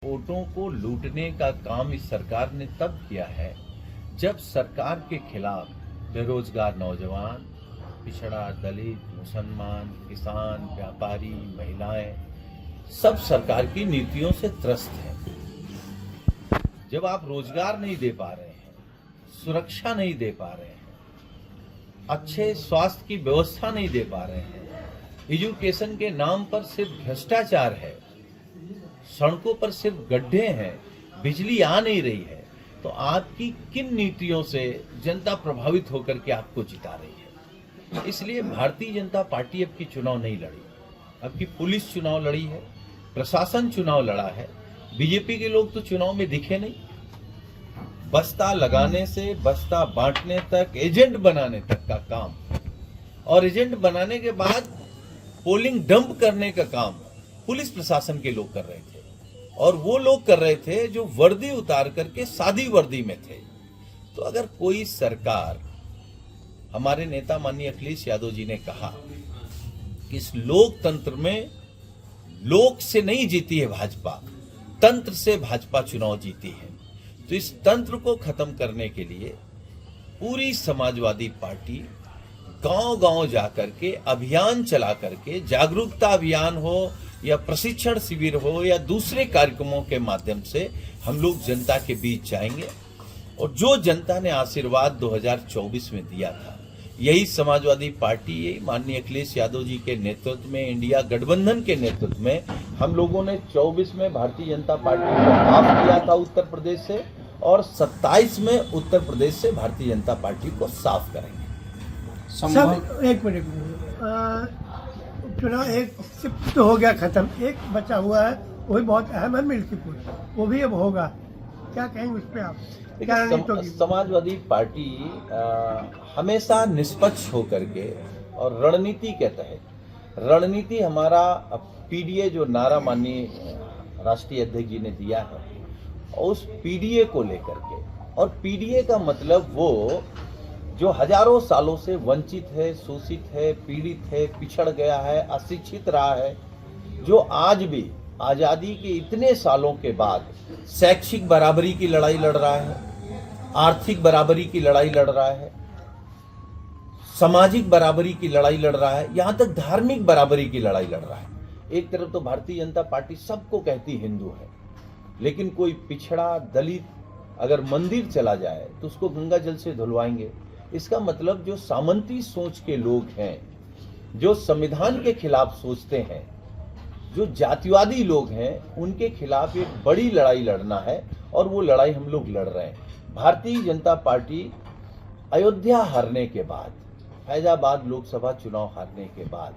वोटों को लूटने का काम इस सरकार ने तब किया है जब सरकार के खिलाफ बेरोजगार नौजवान, पिछड़ा, दलित, मुसलमान, किसान, व्यापारी, महिलाएं सब सरकार की नीतियों से त्रस्त हैं। जब आप रोजगार नहीं दे पा रहे हैं, सुरक्षा नहीं दे पा रहे हैं, अच्छे स्वास्थ्य की व्यवस्था नहीं दे पा रहे हैं, एजुकेशन के नाम पर सिर्फ भ्रष्टाचार है, सड़कों पर सिर्फ गड्ढे हैं, बिजली आ नहीं रही है, तो आपकी किन नीतियों से जनता प्रभावित होकर के आपको जिता रही है? इसलिए भारतीय जनता पार्टी अब की चुनाव नहीं लड़ी, अब की पुलिस चुनाव लड़ी है, प्रशासन चुनाव लड़ा है। बीजेपी के लोग तो चुनाव में दिखे नहीं। बस्ता लगाने से बस्ता बांटने तक, एजेंट बनाने तक का काम, और एजेंट बनाने के बाद पोलिंग डंप करने का काम पुलिस प्रशासन के लोग कर रहे थे, और वो लोग कर रहे थे जो वर्दी उतार करके सादी वर्दी में थे। तो अगर कोई सरकार, हमारे नेता माननीय अखिलेश यादव जी ने कहा कि इस लोकतंत्र में लोक से नहीं जीती है भाजपा, तंत्र से भाजपा चुनाव जीती है, तो इस तंत्र को खत्म करने के लिए पूरी समाजवादी पार्टी गांव-गांव जाकर के अभियान चला करके, जागरूकता अभियान हो या प्रशिक्षण शिविर हो या दूसरे कार्यक्रमों के माध्यम से हम लोग जनता के बीच जाएंगे, और जो जनता ने आशीर्वाद 2024 में दिया था, यही समाजवादी पार्टी माननीय अखिलेश यादव जी के नेतृत्व में, इंडिया गठबंधन के नेतृत्व में हम लोगों ने 24 में भारतीय जनता पार्टी को साफ किया था उत्तर प्रदेश से, और 27 में उत्तर प्रदेश से भारतीय जनता पार्टी को साफ करेंगे। सब एक मिनट, चुनाव एक शिफ्ट तो हो गया खत्म, एक बचा हुआ है, वही बहुत अहम है, मिल्कीपुर, वो भी अब होगा। क्या कहेंगे उस पर आप? क्या रणनीति होगी? समाजवादी पार्टी हमेशा निष्पक्ष होकर के और रणनीति के तहत, रणनीति हमारा पीडीए जो नारा माननीय राष्ट्रीय अध्यक्ष जी ने दिया है, और उस पीडीए को लेकर के, और पीडीए का मतलब वो जो हजारों सालों से वंचित है, शोषित है, पीड़ित है, पिछड़ गया है, अशिक्षित रहा है, जो आज भी आजादी के इतने सालों के बाद शैक्षिक बराबरी की लड़ाई लड़ रहा है, आर्थिक बराबरी की लड़ाई लड़ रहा है, सामाजिक बराबरी की लड़ाई लड़ रहा है, यहां तक धार्मिक बराबरी की लड़ाई लड़ रहा है। एक तरफ तो भारतीय जनता पार्टी सबको कहती हिंदू है, लेकिन कोई पिछड़ा, दलित अगर मंदिर चला जाए तो उसको गंगा जल से धुलवाएंगे। इसका मतलब जो सामंती सोच के लोग हैं, जो संविधान के खिलाफ सोचते हैं, जो जातिवादी लोग हैं, उनके खिलाफ एक बड़ी लड़ाई लड़ना है, और वो लड़ाई हम लोग लड़ रहे हैं। भारतीय जनता पार्टी अयोध्या हारने के बाद, फैजाबाद लोकसभा चुनाव हारने के बाद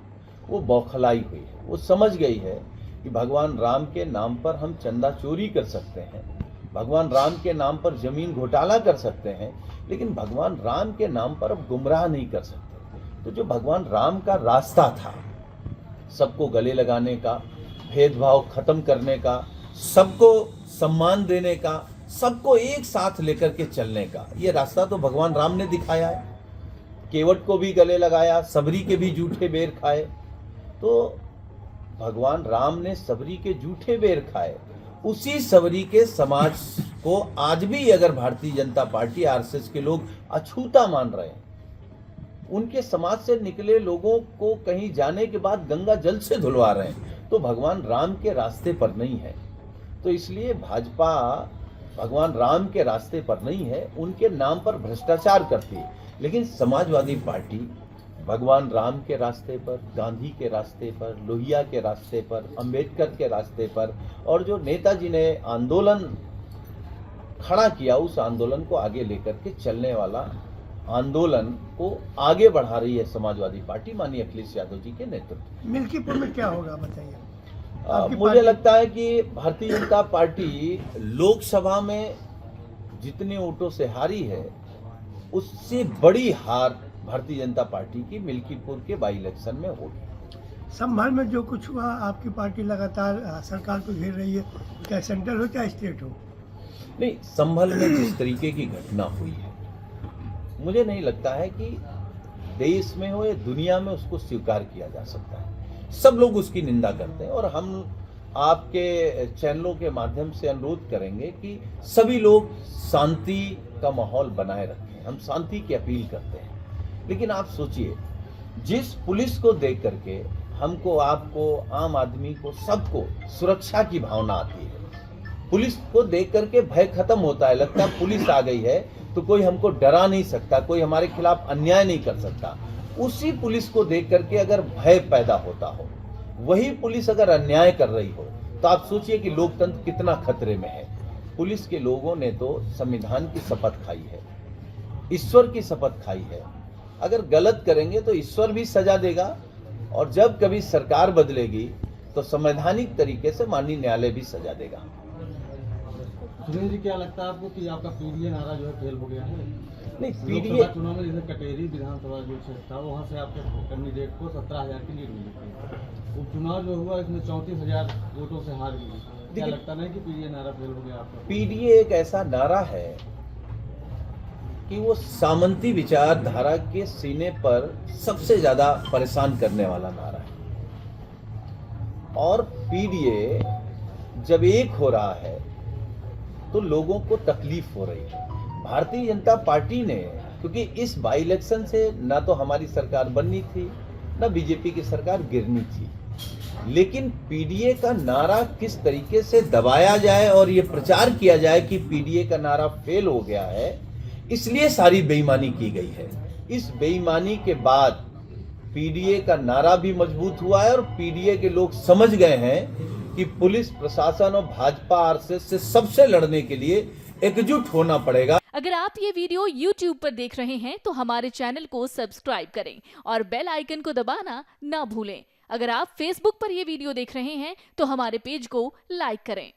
वो बौखलाई हुई है। वो समझ गई है कि भगवान राम के नाम पर हम चंदा चोरी कर सकते हैं, भगवान राम के नाम पर जमीन घोटाला कर सकते हैं, लेकिन भगवान राम के नाम पर अब गुमराह नहीं कर सकते। तो जो भगवान राम का रास्ता था, सबको गले लगाने का, भेदभाव खत्म करने का, सबको सम्मान देने का, सबको एक साथ लेकर के चलने का, ये रास्ता तो भगवान राम ने दिखाया है। केवट को भी गले लगाया, सबरी के भी जूठे बेर खाए। तो भगवान राम ने सबरी के जूठे बेर खाए, उसी सबरी के समाज को आज भी अगर भारतीय जनता पार्टी, आरएसएस के लोग अछूता मान रहे हैं, उनके समाज से निकले लोगों को कहीं जाने के बाद गंगा जल से धुलवा रहे हैं, तो भगवान राम के रास्ते पर नहीं है। तो इसलिए भाजपा भगवान राम के रास्ते पर नहीं है, उनके नाम पर भ्रष्टाचार करती है। लेकिन समाजवादी पार्टी भगवान राम के रास्ते पर, गांधी के रास्ते पर, लोहिया के रास्ते पर, अंबेडकर के रास्ते पर, और जो नेताजी ने आंदोलन खड़ा किया, उस आंदोलन को आगे लेकर के चलने वाला आंदोलन को आगे बढ़ा रही है समाजवादी पार्टी माननीय अखिलेश यादव जी के नेतृत्व। मिल्कीपुर में क्या होगा बताइए? मुझे लगता है कि भारतीय जनता पार्टी लोकसभा में जितने वोटों से हारी है, उससे बड़ी हार भारतीय जनता पार्टी की मिल्कीपुर के बाई इलेक्शन में होगी। संभल में जो कुछ हुआ, आपकी पार्टी लगातार सरकार को घेर रही है, चाहे सेंट्रल हो चाहे स्टेट हो। नहीं, संभल में जिस तरीके की घटना हुई है, मुझे नहीं लगता है कि देश में हो या दुनिया में उसको स्वीकार किया जा सकता है। सब लोग उसकी निंदा करते हैं, और हम आपके चैनलों के माध्यम से अनुरोध करेंगे कि सभी लोग शांति का माहौल बनाए रखें। हम शांति की अपील करते हैं। लेकिन आप सोचिए, जिस पुलिस को देख करके हमको, आपको, आम आदमी को, सबको सुरक्षा की भावना आती है, पुलिस को देख करके भय खत्म होता है। लगता है पुलिस आ गई है तो कोई हमको डरा नहीं सकता, कोई हमारे खिलाफ अन्याय नहीं कर सकता। उसी पुलिस को देख करके अगर भय पैदा होता हो, वही पुलिस अगर अन्याय कर रही हो, तो आप सोचिए कि लोकतंत्र कितना खतरे में है। पुलिस के लोगों ने तो संविधान की शपथ खाई है, ईश्वर की शपथ खाई है। अगर गलत करेंगे तो ईश्वर भी सजा देगा, और जब कभी सरकार बदलेगी तो संवैधानिक तरीके से माननीय न्यायालय भी सजा देगा। सुरेंद्र जी, क्या लगता है आपको कि आपका पीडीए नारा जो है फेल हो गया है? नहीं, पीडीए लोकसभा चुनाव में जैसे कटेरी विधानसभा जो क्षेत्र था, वहाँ से आपके कैंडिडेट को 17,000 की लीड मिली थी। उपचुनाव जो हुआ इसमें 34,000 वोटों से हार गई। क्या लगता नहीं कि पीडीए नारा फेल हो गया आपका? पीडीए एक ऐसा नारा है कि वो सामंती विचारधारा के सीने पर सबसे ज्यादा परेशान करने वाला नारा है। और पीडीए जब एक हो रहा है तो लोगों को तकलीफ हो रही है। भारतीय जनता पार्टी ने, क्योंकि इस बाई इलेक्शन से ना तो हमारी सरकार बननी थी, ना बीजेपी की सरकार गिरनी थी, लेकिन पीडीए का नारा किस तरीके से दबाया जाए और ये प्रचार किया जाए कि पीडीए का नारा फेल हो गया है, इसलिए सारी बेईमानी की गई है। इस बेईमानी के बाद पीडीए का नारा भी मजबूत हुआ है और पीडीए के लोग समझ गए हैं कि पुलिस प्रशासन और भाजपा आरएसएस से सबसे लड़ने के लिए एकजुट होना पड़ेगा। अगर आप ये वीडियो YouTube पर देख रहे हैं तो हमारे चैनल को सब्सक्राइब करें और बेल आइकन को दबाना ना भूलें। अगर आप Facebook पर ये वीडियो देख रहे हैं तो हमारे पेज को लाइक करें।